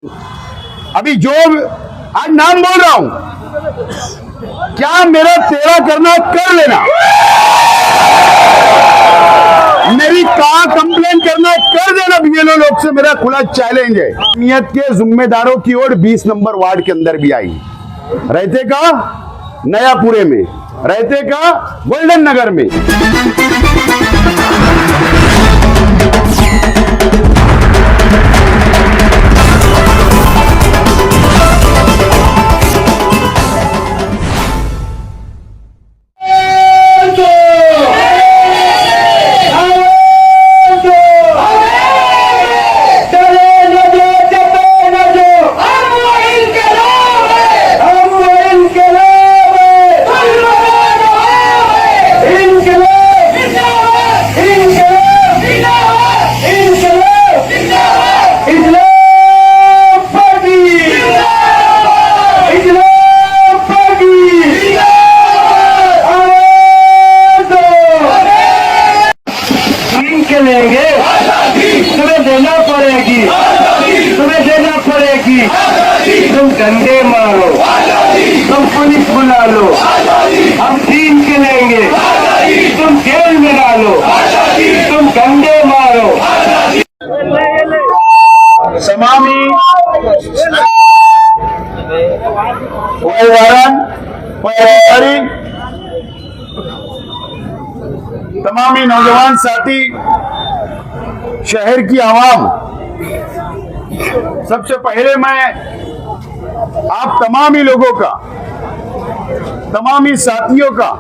अभी जो आज नाम बोल रहा हूं, क्या मेरा तेरा करना कर लेना, मेरी कहां कंप्लेन करना कर देना। बीएलओ लोग से मेरा खुला चैलेंज है। नियत के जिम्मेदारों की ओर 20 नंबर वार्ड के अंदर भी आई, रहते का नयापुरे में, रहते का गोल्डन नगर में। तुम डंडे मारो, तुम पुलिस बुला लो, हम छीन के लेंगे, तुम जेल में डालो, तुम डंडे मारो। समामी वारण अधिकारी, तमामी नौजवान साथी, शहर की आवाम, सबसे पहले मैं आप तमामी लोगों का, तमामी साथियों का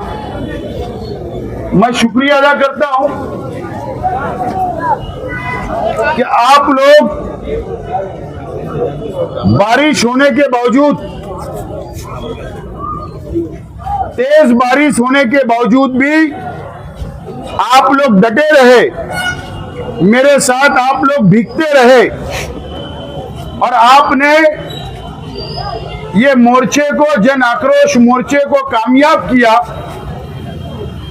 मैं शुक्रिया अदा करता हूं कि आप लोग बारिश होने के बावजूद, तेज बारिश होने के बावजूद भी आप लोग डटे रहे, मेरे साथ आप लोग भीगते रहे और आपने ये मोर्चे को, जन आक्रोश मोर्चे को कामयाब किया।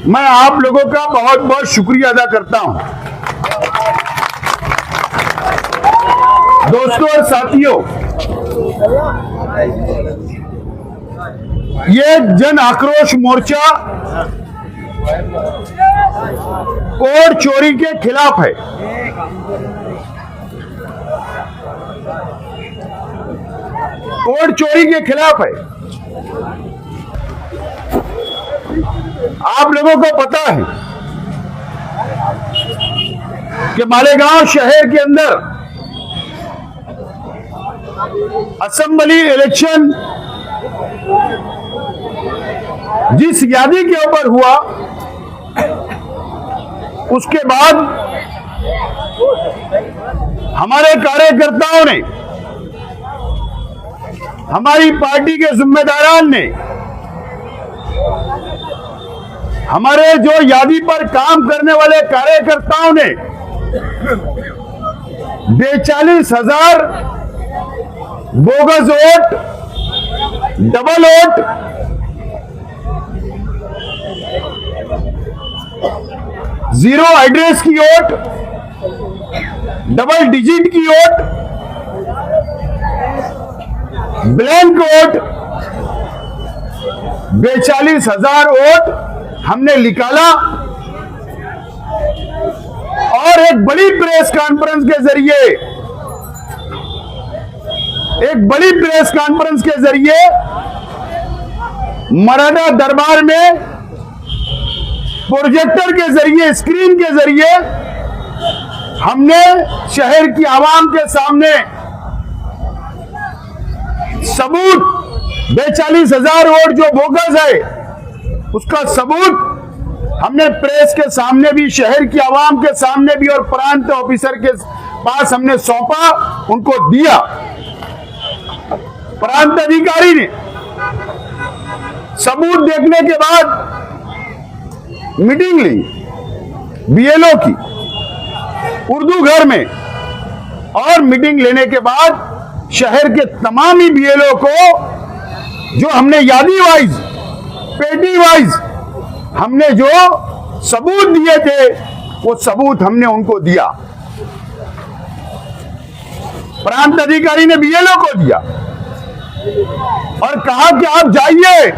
मैं आप लोगों का बहुत बहुत शुक्रिया अदा करता हूं। दोस्तों और साथियों, ये जन आक्रोश मोर्चा कोड चोरी के खिलाफ है। कोड चोरी के खिलाफ है। आप लोगों को पता है कि मालेगांव शहर के अंदर असेंबली इलेक्शन जिस यादी के ऊपर हुआ, उसके बाद हमारे कार्यकर्ताओं ने, हमारी पार्टी के जिम्मेदारान ने, हमारे जो यादी पर काम करने वाले कार्यकर्ताओं ने 42,000 bogus vote, double vote, zero address की वोट, डबल डिजिट की वोट, ब्लैंक वोट, 42,000 वोट हमने निकाला और एक बड़ी प्रेस कॉन्फ्रेंस के जरिए, मराठा दरबार में प्रोजेक्टर के जरिए, स्क्रीन के जरिए हमने शहर की आवाम के सामने सबूत, 42,000 वोट जो बोगस है उसका सबूत हमने प्रेस के सामने भी, शहर की आवाम के सामने भी और प्रांत ऑफिसर के पास हमने सौंपा, उनको दिया। प्रांत अधिकारी ने सबूत देखने के बाद मीटिंग ली बीएलओ की उर्दू घर में, और मीटिंग लेने के बाद शहर के तमाम ही बीएलओ को जो हमने यादी वाइज, पेटी वाइज हमने जो सबूत दिए थे, वो सबूत हमने उनको दिया। प्रांत अधिकारी ने बीएलओ को दिया और कहा कि आप जाइए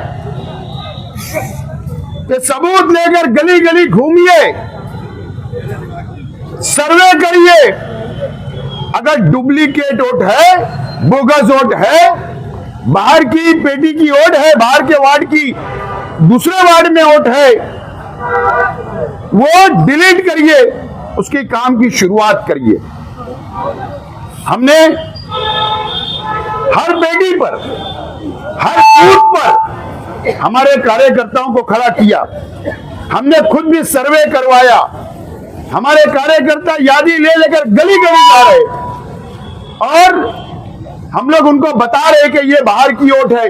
कि सबूत लेकर गली गली घूमिए, सर्वे करिए, अगर डुप्लीकेट वोट है, बोगस वोट है, बाहर की पेटी की वोट है, बाहर के वार्ड की दूसरे वार्ड में वोट है, वो डिलीट करिए, उसके काम की शुरुआत करिए। हमने हर पेटी पर, हर बूथ पर हमारे कार्यकर्ताओं को खड़ा किया। हमने खुद भी सर्वे करवाया। हमारे कार्यकर्ता यादी ले लेकर गली गली जा रहे और हम लोग उनको बता रहे कि ये बाहर की वोट है,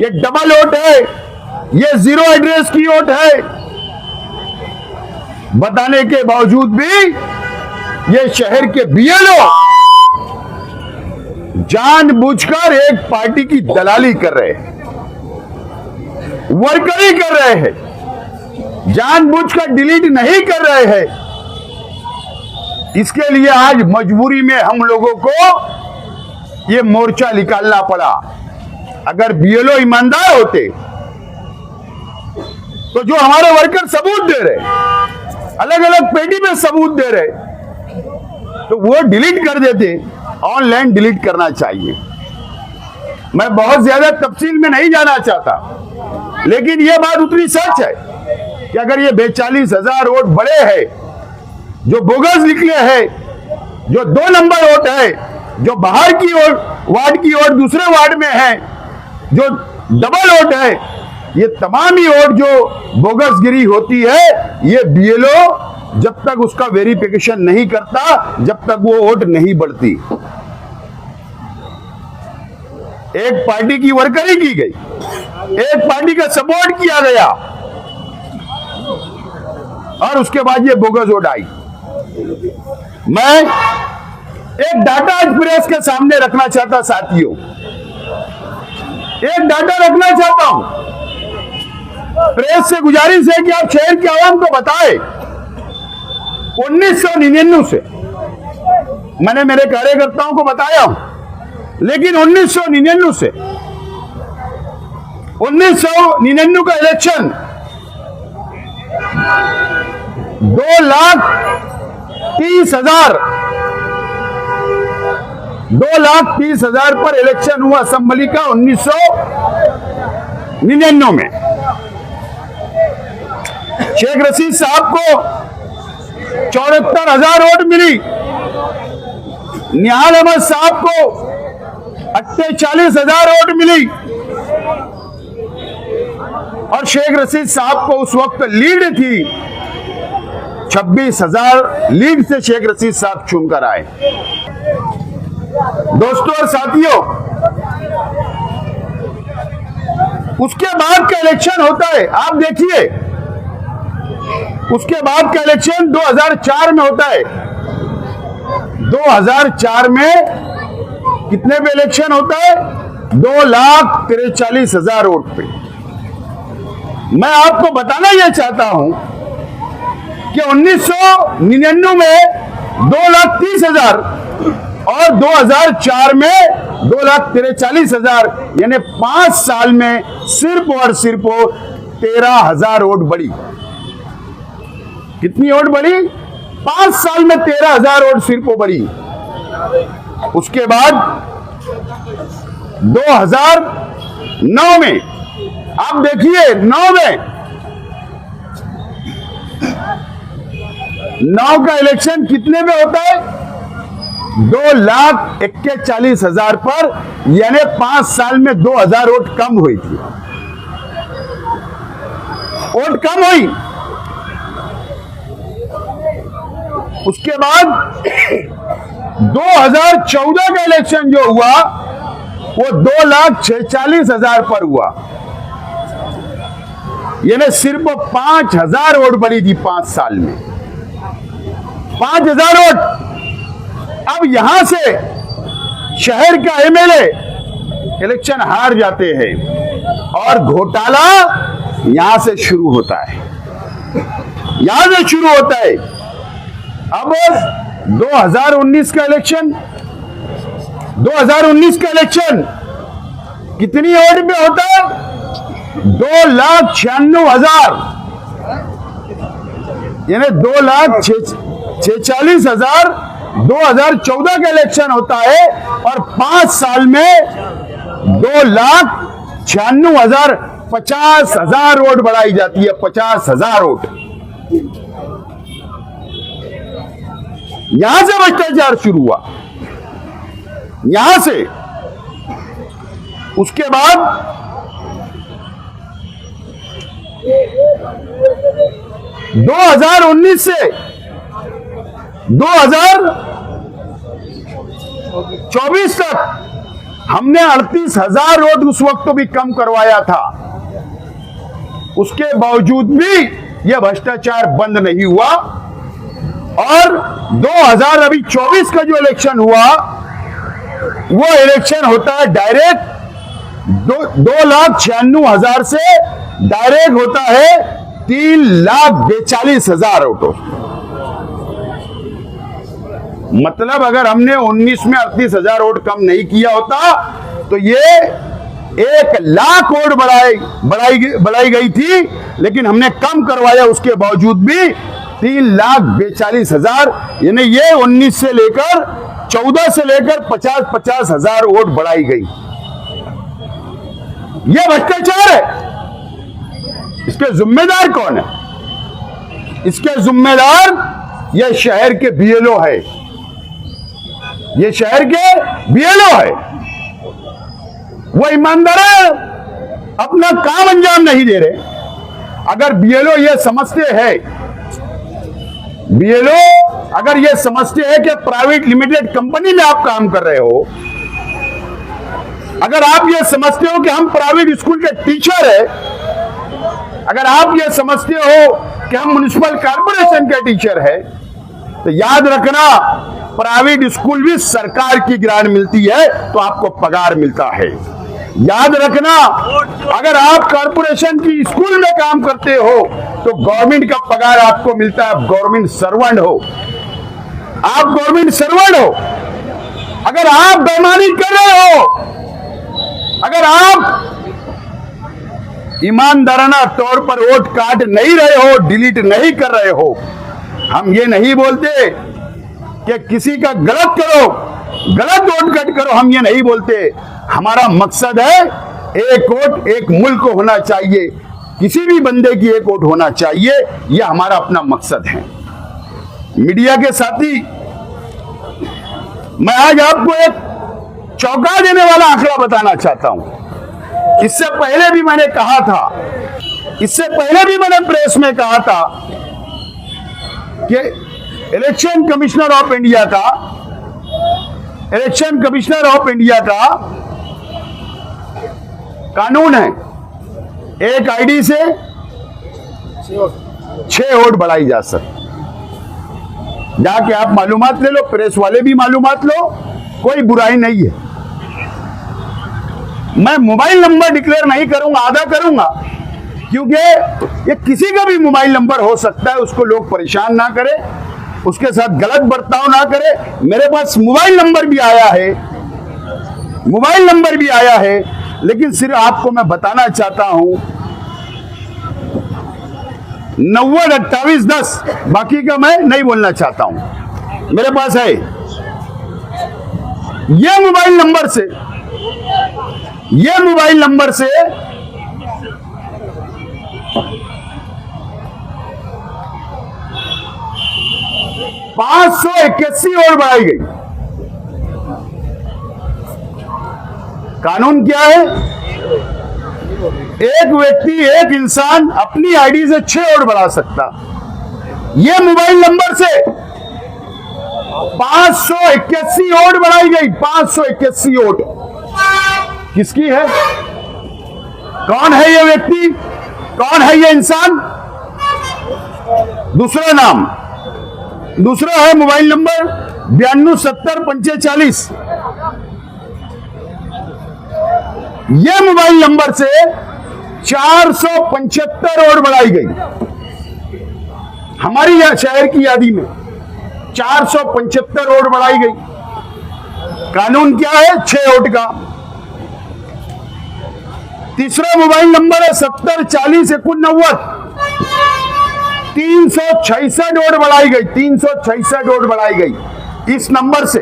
ये डबल वोट है, ये जीरो एड्रेस की वोट है। बताने के बावजूद भी ये शहर के बीएलओ जानबूझकर एक पार्टी की दलाली कर रहे हैं, वर्करी कर रहे हैं, जानबूझकर डिलीट नहीं कर रहे हैं। इसके लिए आज मजबूरी में हम लोगों को ये मोर्चा निकालना पड़ा। अगर बीएलओ ईमानदार होते तो जो हमारे वर्कर सबूत दे रहे, अलग अलग पेटी में सबूत दे रहे, तो वो डिलीट कर देते। ऑनलाइन डिलीट करना चाहिए। मैं बहुत ज्यादा तफसील में नहीं जाना चाहता, लेकिन यह बात उतनी सच है कि अगर ये 42,000 वोट बड़े हैं जो बोगस निकले हैं, जो 2 नंबर वोट है, जो बाहर की वार्ड की वोट दूसरे वार्ड में है, जो डबल वोट है, ये तमाम ही वोट जो बोगस गिरी होती है, ये बीएलओ जब तक उसका वेरिफिकेशन नहीं करता, जब तक वो वोट नहीं बढ़ती। एक पार्टी की वर्करी की गई, एक पार्टी का सपोर्ट किया गया और उसके बाद ये बोगस वोट आई। मैं एक डाटा आज प्रेस के सामने रखना चाहता, साथियों, एक डाटा रखना चाहता हूं। प्रेस से गुजारिश है कि आप शहर के आवाम को बताएं। 1999 से मैंने मेरे कार्यकर्ताओं को बताया हूं, लेकिन 1999 से 1999 का इलेक्शन 2,30,000 पर इलेक्शन हुआ असेंबली का 1999 में। शेख रशीद साहब को 74,000 वोट मिली, निहाल अहमद साहब को 48,000 वोट मिली और शेख रशीद साहब को उस वक्त लीड थी 26,000 लीड से शेख रशीद साहब चुनकर आए। दोस्तों और साथियों, उसके बाद का इलेक्शन होता है, आप देखिए, उसके बाद का इलेक्शन 2004 में होता है। 2004 में कितने पे इलेक्शन होता है? 2,43,000 वोट पे। मैं आपको बताना यह चाहता हूं कि 1999 में 2,30,000 और 2004 में 2,43,000, यानी 5 साल में सिर्फ और सिर्फ 13,000 वोट बढ़ी। कितनी वोट बढ़ी? 5 साल में 13,000 वोट सिर्फ बढ़ी। उसके बाद 2009 में, आप देखिए, 9 का इलेक्शन कितने में होता है? 2,41,000 पर, यानी 5 साल में 2,000 वोट कम हुई थी। वोट कम हुई। उसके बाद 2014 का इलेक्शन जो हुआ वो 2,46,000 पर हुआ, यानी सिर्फ 5,000 वोट बढ़ी थी 5 साल में। 5,000 वोट। अब यहां से शहर का एमएलए इलेक्शन हार जाते हैं और घोटाला यहां से शुरू होता है, यहां से शुरू होता है। अब 2019 का इलेक्शन 2019 का इलेक्शन कितनी वोट पे होता है? 2,96,000, यानी 2,46,000 2014 का इलेक्शन होता है और 5 साल में 2,96,000 50,000 वोट बढ़ाई जाती है। 50,000 वोट यहां से भ्रष्टाचार शुरू हुआ, यहां से। उसके बाद 2019 से 2024 तक हमने 38,000 वोट उस वक्त तो भी कम करवाया था। उसके बावजूद भी यह भ्रष्टाचार बंद नहीं हुआ। और 2024 का जो इलेक्शन हुआ वो इलेक्शन होता है डायरेक्ट 2,96,000 से डायरेक्ट होता है 3,42,000 वोटों। मतलब अगर हमने 19 में 38,000 वोट कम नहीं किया होता तो ये 1,00,000 वोट बढ़ाई गई थी, लेकिन हमने कम करवाया। उसके बावजूद भी 3,42,000, यानी ये 19 से लेकर 14 से लेकर 50,000 वोट बढ़ाई गई। यह भ्रष्टाचार है। इसके जिम्मेदार कौन है? इसके जिम्मेदार यह शहर के बीएलओ है। ये शहर के बीएलओ है। वो ईमानदार है, अपना काम अंजाम नहीं दे रहे। अगर बीएलओ ये समझते हैं, बीएलओ अगर ये समझते हैं कि प्राइवेट लिमिटेड कंपनी में आप काम कर रहे हो, अगर आप ये समझते हो कि हम प्राइवेट स्कूल के टीचर हैं, अगर आप ये समझते हो कि हम म्युनिसिपल कॉर्पोरेशन के टीचर हैं, तो याद रखना प्राइवेट स्कूल भी सरकार की ग्रांट मिलती है तो आपको पगार मिलता है। याद रखना अगर आप कॉर्पोरेशन की स्कूल में काम करते हो तो गवर्नमेंट का पगार आपको मिलता है। आप गवर्नमेंट सर्वेंट हो, आप गवर्नमेंट सर्वेंट हो। अगर आप बेईमानी कर रहे हो, अगर आप ईमानदाराना तौर पर वोट काट नहीं रहे हो, डिलीट नहीं कर रहे हो, हम ये नहीं बोलते कि किसी का गलत करो, गलत वोट कट करो, हम ये नहीं बोलते। हमारा मकसद है एक वोट एक मुल्क होना चाहिए, किसी भी बंदे की एक वोट होना चाहिए, यह हमारा अपना मकसद है। मीडिया के साथी, मैं आज आपको एक चौंका देने वाला आंकड़ा बताना चाहता हूं। इससे पहले भी मैंने कहा था, इससे पहले भी मैंने प्रेस में कहा था कि इलेक्शन कमिश्नर ऑफ इंडिया का, इलेक्शन कमिश्नर ऑफ इंडिया का कानून है, एक आईडी से 6 वोट बढ़ाई जा सकती। जाके आप मालूमात ले लो, प्रेस वाले भी मालूमात लो, कोई बुराई नहीं है। मैं मोबाइल नंबर डिक्लेयर नहीं करूंगा, आधा करूंगा, क्योंकि ये किसी का भी मोबाइल नंबर हो सकता है। उसको लोग परेशान ना करें, उसके साथ गलत बर्ताव ना करें। मेरे पास मोबाइल नंबर भी आया है, मोबाइल नंबर भी आया है, लेकिन सिर्फ आपको मैं बताना चाहता हूं 902810, बाकी का मैं नहीं बोलना चाहता हूं। मेरे पास है ये मोबाइल नंबर से, ये मोबाइल नंबर से 581 और बढ़ाई गई। कानून क्या है? एक व्यक्ति, एक इंसान अपनी आईडी से 6 वोट बढ़ा सकता। यह मोबाइल नंबर से 581 वोट बढ़ाई गई। 581 वोट किसकी है? कौन है यह व्यक्ति? कौन है यह इंसान? दूसरा नाम, दूसरा है मोबाइल नंबर 927045। यह मोबाइल नंबर से 475 वोट बढ़ाई गई। हमारी शहर की यादी में 475 वोट बढ़ाई गई। कानून क्या है? 6 वोट का। तीसरा मोबाइल नंबर है 704089। 366 वोट बढ़ाई गई, 366 वोट बढ़ाई गई इस नंबर से।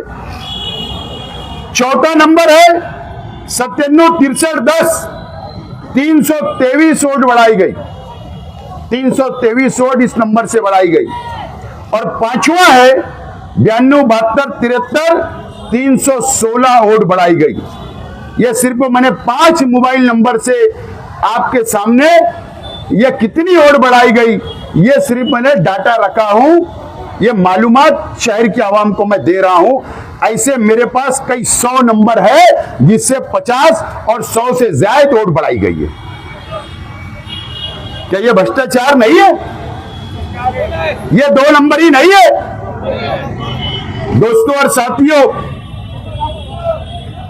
चौथा नंबर है 976310। 323 वोट बढ़ाई गई, 323 वोट इस नंबर से बढ़ाई गई। और पांचवा है 927273। 316 वोट बढ़ाई गई। यह सिर्फ मैंने 5 मोबाइल नंबर से आपके सामने यह कितनी वोट बढ़ाई गई, यह सिर्फ मैंने डाटा रखा हूं। यह मालूमात शहर की आवाम को मैं दे रहा हूं। ऐसे मेरे पास कई 100 नंबर है जिससे 50 और 100 से ज्यादा वोट बढ़ाई गई है। क्या यह भ्रष्टाचार नहीं है? यह 2 नंबर ही नहीं है दोस्तों और साथियों।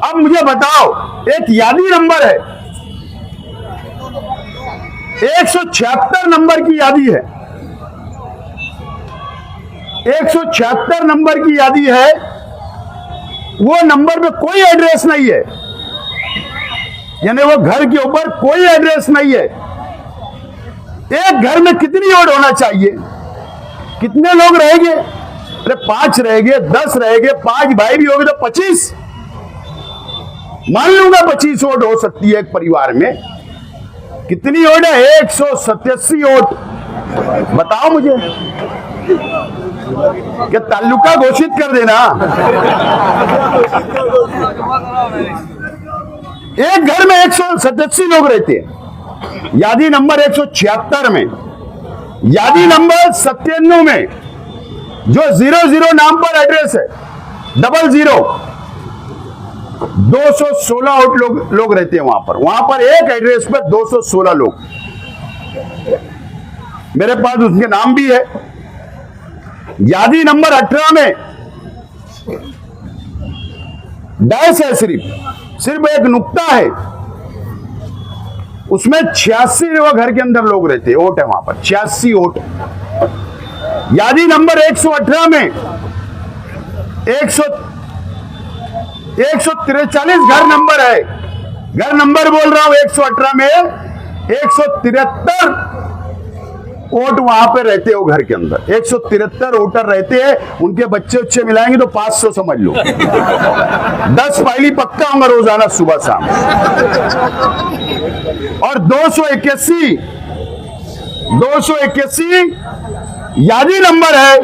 अब मुझे बताओ, एक यादी नंबर है, 176 नंबर की यादी है, 176 नंबर की यादी है। वो नंबर पे कोई एड्रेस नहीं है, यानी वो घर के ऊपर कोई एड्रेस नहीं है। एक घर में कितनी वोट होना चाहिए? कितने लोग रहेंगे? अरे 5 रहेंगे, 10 रहेंगे, 5 भाई भी होंगे तो 25, मान लूंगा 25 वोट हो सकती है एक परिवार में। कितनी वोट है? 187 वोट। बताओ मुझे, क्या ताल्लुका घोषित कर देना? एक घर में 187 लोग रहते हैं। यादी नंबर 176 में, यादी नंबर 97 में जो 00 नाम पर एड्रेस है, 00, 216 लोग रहते हैं वहां पर एक एड्रेस पर 216 लोग। मेरे पास उसके नाम भी है। यादी नंबर 18 में डैश है, सिर्फ एक नुक्ता है, उसमें 86 घर के अंदर लोग रहते हैं, वोट है वहां पर 86 वोट। यादी नंबर 118 में 143 घर नंबर है, घर नंबर बोल रहा हूं। 118 में 173 वोट वहां पे रहते हो घर के अंदर, 173 वोटर रहते हैं। उनके बच्चे उच्चे मिलाएंगे तो 500 समझ लो। 10 फाइली पक्का होगा रोजाना सुबह शाम। और 281 यादी नंबर है,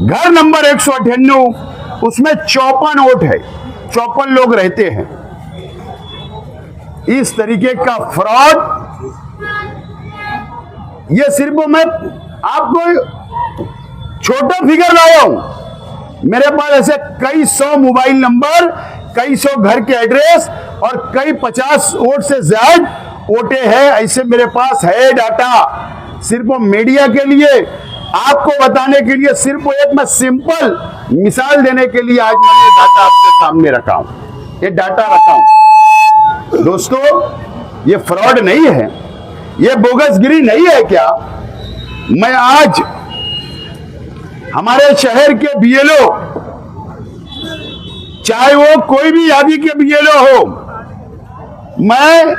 घर नंबर 198, उसमें 54 वोट है, 54 लोग रहते हैं। इस तरीके का फ्रॉड, ये सिर्फ मैं आपको छोटा फिगर लाया हूं। मेरे पास ऐसे कई 100 मोबाइल नंबर, कई 100 घर के एड्रेस और कई 50 वोट से ज्यादा वोटे हैं। ऐसे मेरे पास है डाटा। सिर्फ मीडिया के लिए, आपको बताने के लिए, सिर्फ एक मैं सिंपल मिसाल देने के लिए आज मैंने डाटा आपके सामने रखा हूं, ये डाटा रखा हूं। दोस्तों, ये फ्रॉड नहीं है, ये बोगसगिरी नहीं है क्या? मैं आज हमारे शहर के बीएलओ, चाहे वो कोई भी यादी के बीएलओ हो, मैं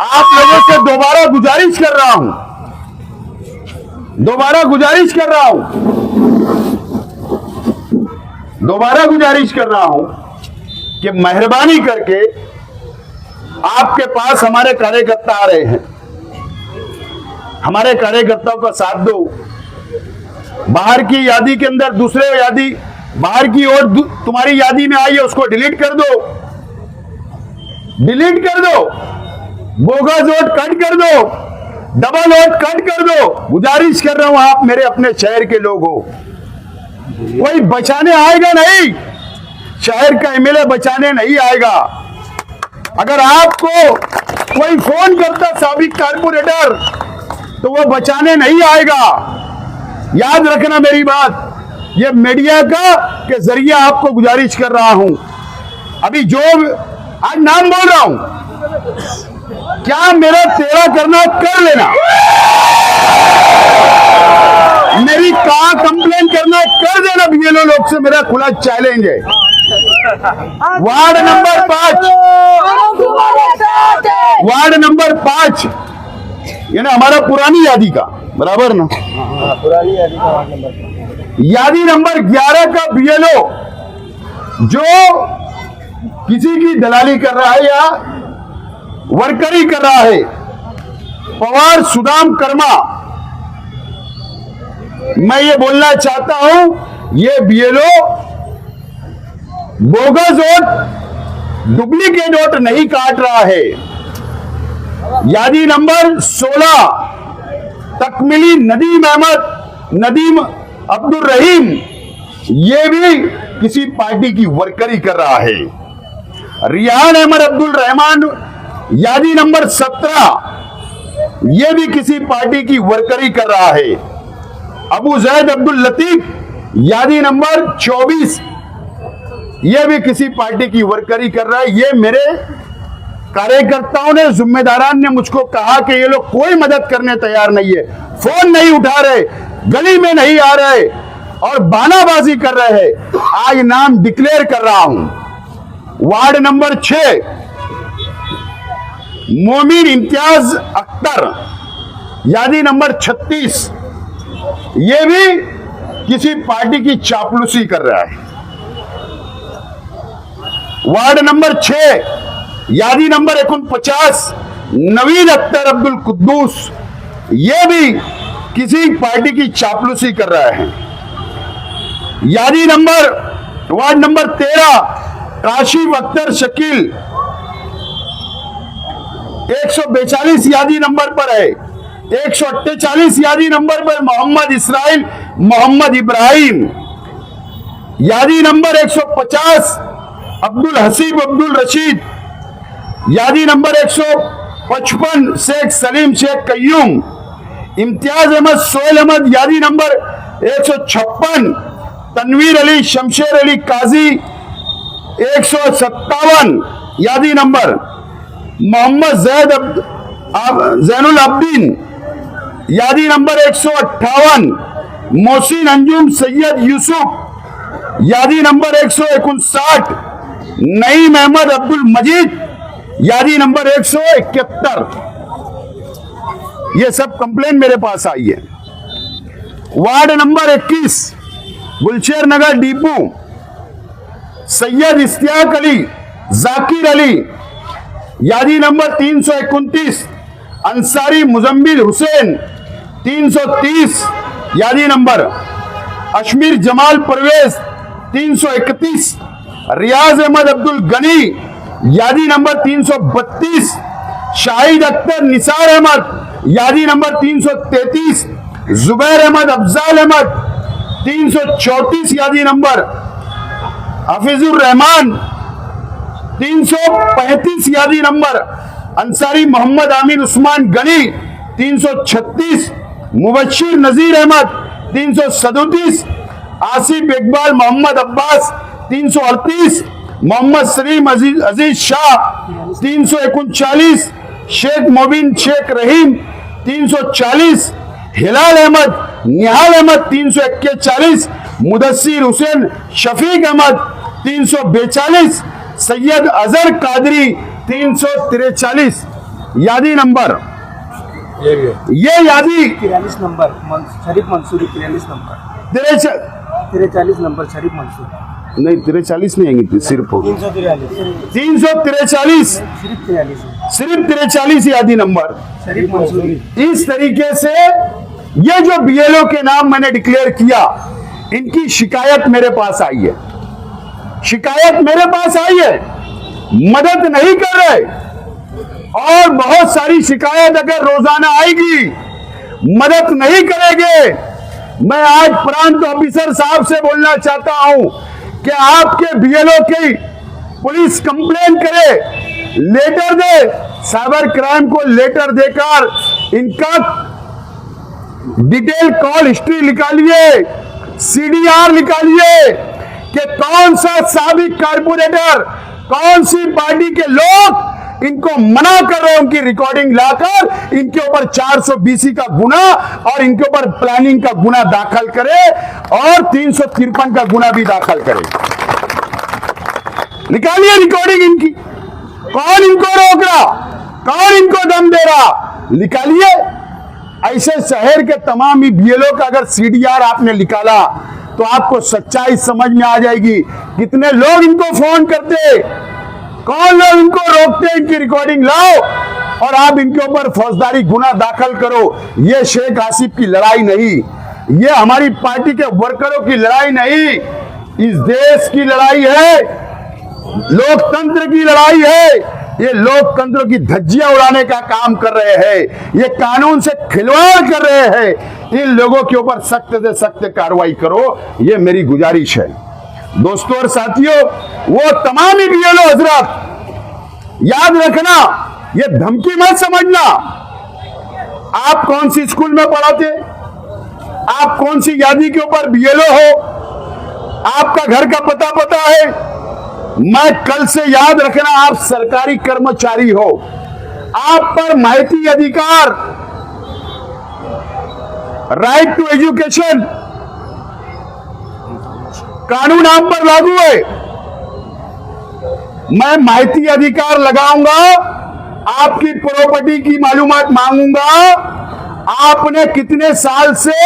आप लोगों से दोबारा गुजारिश कर रहा हूं, दोबारा गुजारिश कर रहा हूं कि मेहरबानी करके आपके पास हमारे कार्यकर्ता आ रहे हैं, हमारे कार्यकर्ताओं का साथ दो। बाहर की यादी के अंदर दूसरे यादी, बाहर की ओर तुम्हारी यादी में आई है, उसको डिलीट कर दो, बोगस वोट कट कर दो, डबल वोट कट कर दो। गुजारिश कर रहा हूं, आप मेरे अपने शहर के लोग हो, कोई बचाने आएगा नहीं, शहर का एमएलए बचाने नहीं आएगा। अगर आपको कोई फोन करता साबिक कारपोरेटर, तो वो बचाने नहीं आएगा। याद रखना मेरी बात, ये मीडिया के जरिए आपको गुजारिश कर रहा हूं। अभी जो आज नाम बोल रहा हूं, क्या मेरा तेरा करना कर लेना, मेरी कहां कंप्लेन करना कर देना। बीएलओ लोग से मेरा खुला चैलेंज है, वार्ड नंबर 5, वार्ड नंबर 5 यानी हमारा पुरानी यादी का बराबर ना, पुरानी यादी का वार्ड नंबर यादी नंबर 11 का बीएलओ जो किसी की दलाली कर रहा है या वर्करी कर रहा है, पवार सुदाम कर्मा, मैं ये बोलना चाहता हूं ये BLO bogus vote, duplicate vote नहीं काट रहा है। यादी नंबर 16 तक मिली नदीम अब्दुल रहीम, ये भी किसी पार्टी की वर्करी कर रहा है। रियान अहमद अब्दुल रहमान यादी नंबर 17, ये भी किसी पार्टी की वर्करी कर रहा है। अबू जैद अब्दुल लतीफ यादी नंबर 24, ये भी किसी पार्टी की वर्करी कर रहा है। ये मेरे कार्यकर्ताओं ने, जिम्मेदारान ने मुझको कहा कि ये लोग कोई मदद करने तैयार नहीं है, फोन नहीं उठा रहे, गली में नहीं आ रहे और बानाबाजी कर रहे हैं। आज नाम डिक्लेयर कर रहा हूं। वार्ड नंबर 6 मोमिन इम्तियाज अख्तर यादी नंबर 36, ये भी किसी पार्टी की चापलूसी कर रहा है। वार्ड नंबर 6 यादी नंबर 49 नवीद अख्तर अब्दुल कुद्दूस, ये भी किसी पार्टी की चापलूसी कर रहा है। यादी number ward number 13 Kashif Akhtar Shakeel 142 यादी नंबर पर है। 148 यादी नंबर पर मोहम्मद इसराइल मोहम्मद इब्राहिम, यादी नंबर 150 अब्दुल हसीब अब्दुल रशीद, यादी नंबर 155 शेख सलीम शेख कयूम, इम्तियाज अहमद सोहेल अहमद यादी नंबर 156 तनवीर अली शमशेर अली काजी, 157 यादी नंबर मोहम्मद जैनुल अब्दीन, यादी नंबर 158 मोहसिन अंजुम सैयद यूसुफ, यादी नंबर 159 नईम अहमद अब्दुल मजीद, यादी नंबर 171। ये सब कंप्लेन मेरे पास आई है। वार्ड नंबर 21 गुलशेर नगर डीपू सैयद इश्तियाक अली जाकिर अली, यादी नंबर 329 अंसारी मुजम्मिल हुसैन 330, यादी नंबर अशमीर जमाल परवेज 331, रियाज अहमद अब्दुल गनी यादी नंबर 332, शाहिद अख्तर निसार अहमद यादी नंबर 333, जुबैर अहमद अफजाल अहमद 334 यादी नंबर, हफीजुर रहमान 335 यादी नंबर, अंसारी मोहम्मद आमिर उस्मान गनी 336, मुबश्शिर नजीर अहमद 337, आसिफ इकबाल मोहम्मद अब्बास 338, मोहम्मद सलीम अजीज शाह 339, शेख मोबिन शेख रहीम 340, हिलाल अहमद निहाल अहमद 341, मुदस्सिर हुसैन शफीक अहमद 342, सैयद अजहर कादरी 343 यादी नंबर। ये यादी 43 नंबर शरीफ मंसूरी 43 नंबर 43 नंबर शरीफ मंसूरी नहीं 43 नहीं आएंगी सिर्फ 343 सिर्फ 43 यादी नंबर शरीफ मंसूरी। इस तरीके से ये जो बीएलओ के नाम मैंने डिक्लेयर किया, इनकी शिकायत मेरे पास आई है, शिकायत मेरे पास आई है, मदद नहीं कर रहे और बहुत सारी शिकायत अगर रोजाना आएगी मदद नहीं करेंगे। मैं आज प्रांत ऑफिसर साहब से बोलना चाहता हूं कि आपके बीएलओ की पुलिस कंप्लेन करे, लेटर दे, साइबर क्राइम को लेटर देकर इनका डिटेल कॉल हिस्ट्री निकालिए, सीडीआर निकालिए कि कौन सा साबिक कारपोरेटर, कौन सी पार्टी के लोग इनको मना कर रहे हैं, उनकी रिकॉर्डिंग लाकर इनके ऊपर 420 का गुना और इनके ऊपर प्लानिंग का गुना दाखिल करे और 353 का गुना भी दाखिल करे। निकालिए रिकॉर्डिंग इनकी। कौन इनको रोक रहा, कौन इनको दम दे रहा, निकालिए। ऐसे शहर के तमाम ही बीएलओ का अगर सीडीआर आपने निकाला तो आपको सच्चाई समझ में आ जाएगी। कितने लोग इनको फोन करते, कौन लोग इनको रोकते, इनकी रिकॉर्डिंग लाओ और आप इनके ऊपर फौजदारी गुना दाखिल करो। ये शेख आसिफ की लड़ाई नहीं, ये हमारी पार्टी के वर्करों की लड़ाई नहीं, इस देश की लड़ाई है, लोकतंत्र की लड़ाई है। ये लोकतंत्र की धज्जियां उड़ाने का काम कर रहे हैं, ये कानून से खिलवाड़ कर रहे हैं। इन लोगों के ऊपर सख्त से सख्त कार्रवाई करो, ये मेरी गुजारिश है। दोस्तों और साथियों, वो तमाम ही बीएलओ हजरत याद रखना, ये धमकी मत समझना। आप कौन सी स्कूल में पढ़ाते, आप कौन सी यादी के ऊपर बीएलओ हो, आपका घर का पता है। मैं कल से याद रखना, आप सरकारी कर्मचारी हो, आप पर माहिती अधिकार, राइट टू एजुकेशन कानून आप पर लागू है। मैं माहिती अधिकार लगाऊंगा, आपकी प्रॉपर्टी की मालूमात मांगूंगा, आपने कितने साल से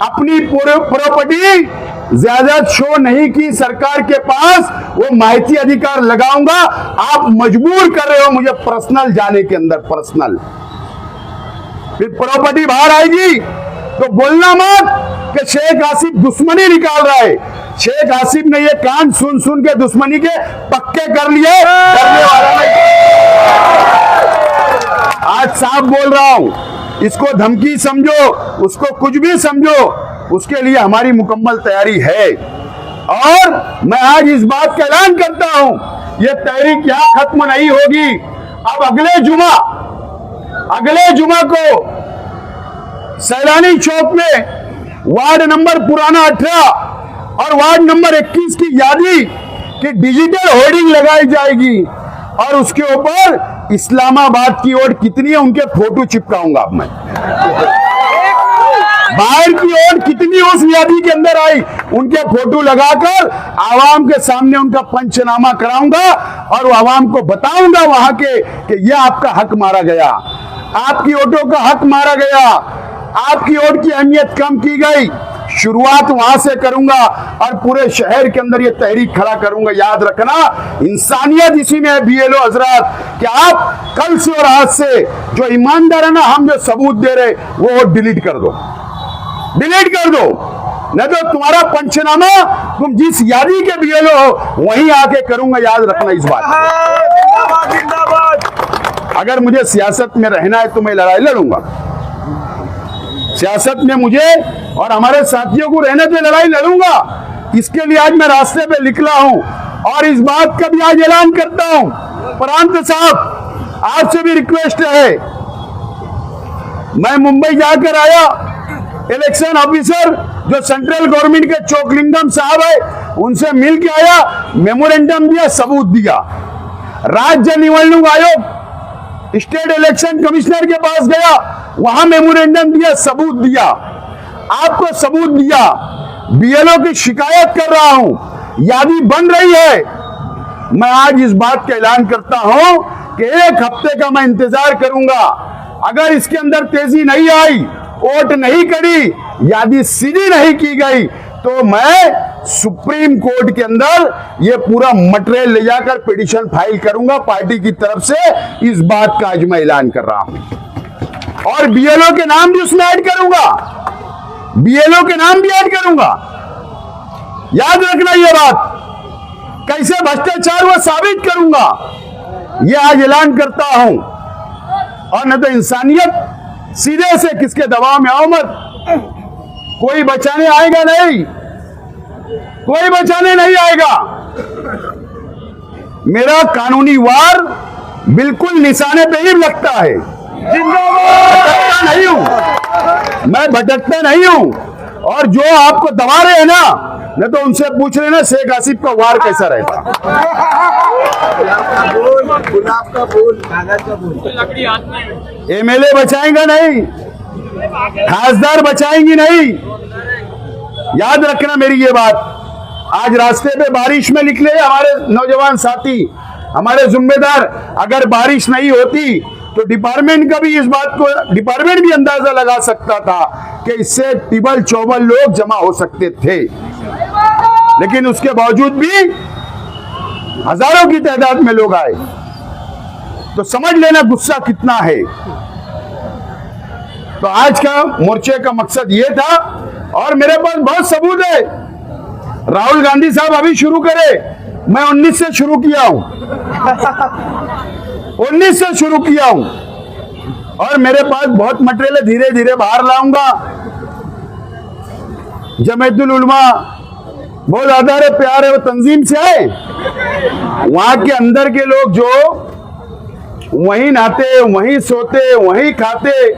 अपनी प्रॉपर्टी ज्यादा शो नहीं की सरकार के पास, वो माहिती अधिकार लगाऊंगा। आप मजबूर कर रहे हो मुझे पर्सनल जाने के अंदर, पर्सनल, फिर प्रॉपर्टी बाहर आएगी तो बोलना मत कि शेख आसिफ दुश्मनी निकाल रहा है। शेख आसिफ ने ये कान सुन सुन के दुश्मनी के पक्के कर लिए, करने वाला नहीं। आज साफ बोल रहा हूं, इसको धमकी समझो, उसको कुछ भी समझो, उसके लिए हमारी मुकम्मल तैयारी है। और मैं आज इस बात का ऐलान करता हूं, यह तहरीक यहां खत्म नहीं होगी। अब अगले जुमा को सैलानी चौक में वार्ड नंबर पुराना 18 और वार्ड नंबर 21 की यादी की डिजिटल होर्डिंग लगाई जाएगी और उसके ऊपर इस्लामाबाद की ओर कितनी है उनके फोटो चिपकाऊंगा। अब मैं बाहर की ओर कितनी उस यादी के अंदर आई उनके फोटो लगाकर आवाम के सामने उनका पंचनामा कराऊंगा और आवाम को बताऊंगा वहां के कि यह आपका हक मारा गया, आपकी वोटों का हक मारा गया, आपकी वोट की अहमियत कम की गई। शुरुआत वहां से करूंगा और पूरे शहर के अंदर ये तहरीक खड़ा करूंगा। याद रखना, इंसानियत इसी में है बीएलओ हजरात, कि आप कल से और आज से जो ईमानदार है ना, हम जो सबूत दे रहे वो डिलीट कर दो, डिलीट कर दो, नहीं तो तुम्हारा पंचनामा तुम जिस यादी के बीएलओ हो वहीं आके करूंगा। याद रखना इस बात। अगर मुझे सियासत में रहना है तो मैं लड़ाई लड़ूंगा, सियासत में मुझे और हमारे साथियों को रहने पे लड़ाई लड़ूंगा। इसके लिए आज मैं रास्ते पे निकला हूं और इस बात का भी आज ऐलान करता हूं। प्रांत साहब, आपसे भी रिक्वेस्ट है, मैं मुंबई जाकर आया, इलेक्शन ऑफिसर जो सेंट्रल गवर्नमेंट के चोकलिंगम साहब है उनसे मिल के आया, मेमोरेंडम दिया, सबूत दिया। राज्य निवडणूक आयोग स्टेट इलेक्शन कमिश्नर के पास गया, वहां मेमोरेंडम दिया, सबूत दिया, आपको सबूत दिया। बीएलओ की शिकायत कर रहा हूं, यादी बन रही है। मैं आज इस बात का ऐलान करता हूं कि एक हफ्ते का मैं इंतजार करूंगा। अगर इसके अंदर तेजी नहीं आई, वोट नहीं करी, यादी सीधी नहीं की गई, तो मैं सुप्रीम कोर्ट के अंदर ये पूरा मटेरियल ले जाकर पिटीशन फाइल करूंगा पार्टी की तरफ से। इस बात का आज मैं ऐलान कर रहा हूं और बीएलओ के नाम भी उसमें ऐड करूंगा, बीएलओ के नाम भी ऐड करूंगा। याद रखना ये बात, कैसे भ्रष्टाचार वो साबित करूंगा, ये आज ऐलान करता हूं। और न तो इंसानियत, सीधे से किसके दबाव में आओ मत, कोई बचाने आएगा नहीं, कोई बचाने नहीं आएगा। मेरा कानूनी वार बिल्कुल निशाने पे ही लगता है। भटकता नहीं हूं, मैं भटकता नहीं हूं। और जो आपको दबा रहे हैं ना, नहीं तो उनसे पूछ लेना शेख आसिफ का वार कैसा रहता। गुलाब का फूल, कागज का फूल, एमएलए बचाएंगा नहीं, खासदार बचाएंगी नहीं। याद रखना मेरी ये बात। आज रास्ते पे बारिश में निकले हमारे नौजवान साथी, हमारे जिम्मेदार, अगर बारिश नहीं होती तो डिपार्टमेंट का भी इस बात को डिपार्टमेंट भी अंदाजा लगा सकता था कि इससे टिबल चौबल लोग जमा हो सकते थे, लेकिन उसके बावजूद भी हजारों की तादाद में लोग आए। तो समझ लेना गुस्सा कितना है। तो आज का मोर्चे का मकसद ये था, और मेरे पास बहुत सबूत है। राहुल गांधी साहब अभी शुरू करे, मैं 19 से शुरू किया हूं, 19 से शुरू किया हूं, और मेरे पास बहुत मटेरियल धीरे धीरे बाहर लाऊंगा। जमीयतुल उलमा बहुत आधार प्यार है, वो तंजीम से है, वहां के अंदर के लोग जो वहीं नहाते, वहीं सोते, वहीं खाते,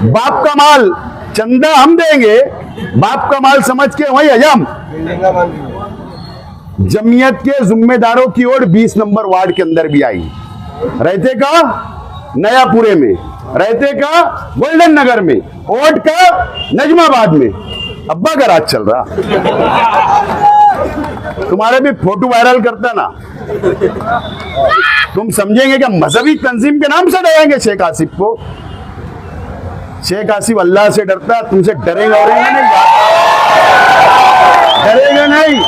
बाप का माल चंदा हम देंगे, बाप का माल समझ के वहीं हजम। जमीयत के जिम्मेदारों की ओर 20 नंबर वार्ड के अंदर भी आई, रहते का नयापुरे में, रहते का गोल्डन नगर में, ओट का नजमाबाद में। अब्बा का राज चल रहा, तुम्हारे भी फोटो वायरल करता ना, तुम समझेंगे कि मजहबी तंजीम के नाम से डरेंगे शेख आसिफ को। शेख आसिफ अल्लाह से डरता, तुमसे डरेगा और नहीं, डरेगा नहीं।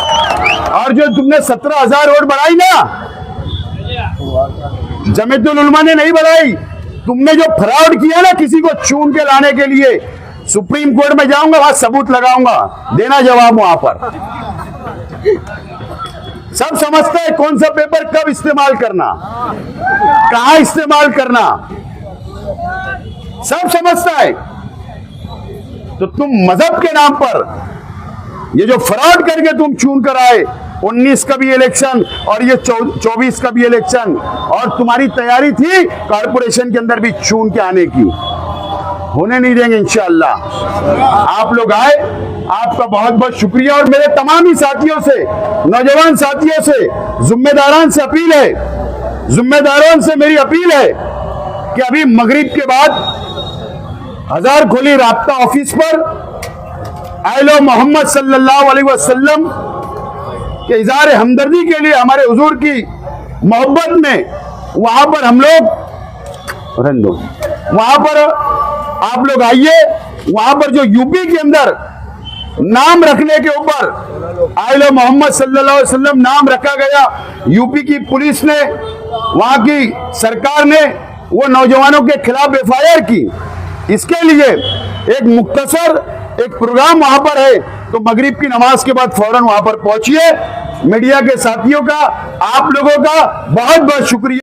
और जो तुमने 17,000 वोट बढ़ाई ना, जमीयतुल उलमा ने नहीं बढ़ाई, तुमने जो फ्रॉड किया ना किसी को चुन के लाने के लिए, सुप्रीम कोर्ट में जाऊंगा, वहां सबूत लगाऊंगा, देना जवाब वहां पर। सब समझते हैं कौन सा पेपर कब इस्तेमाल करना, कहां इस्तेमाल करना, सब समझता है। तो तुम मजहब के नाम पर ये जो फ्रॉड करके तुम चुन कर आए, 19 का भी इलेक्शन और ये 24 का भी इलेक्शन, और तुम्हारी तैयारी थी कॉर्पोरेशन के अंदर भी चुन के आने की, होने नहीं देंगे इंशाअल्लाह। आप लोग आए, आपका बहुत बहुत शुक्रिया। और मेरे तमाम ही साथियों से, नौजवान साथियों से, जिम्मेदारान से अपील है, जिम्मेदारों से मेरी अपील है कि अभी मगरिब के बाद हजार खोली राब्ता ऑफिस पर आलो मोहम्मद सल्लल्लाहु अलैहि वसल्लम के इज़हार हमदर्दी के लिए, हमारे हुजूर की मोहब्बत में, वहां पर हम लोग रंदो, वहां पर आप लोग आइए। वहां पर जो यूपी के अंदर नाम रखने के ऊपर आलो मोहम्मद सल्लल्लाहु अलैहि वसल्लम नाम रखा गया, यूपी की पुलिस ने, वहां की सरकार ने वो नौजवानों के खिलाफ एफआईआर की, इसके लिए एक मुख्तसर एक प्रोग्राम वहां पर है। तो मगरिब की नमाज के बाद फौरन वहां पर पहुंचिए। मीडिया के साथियों का, आप लोगों का बहुत बहुत शुक्रिया।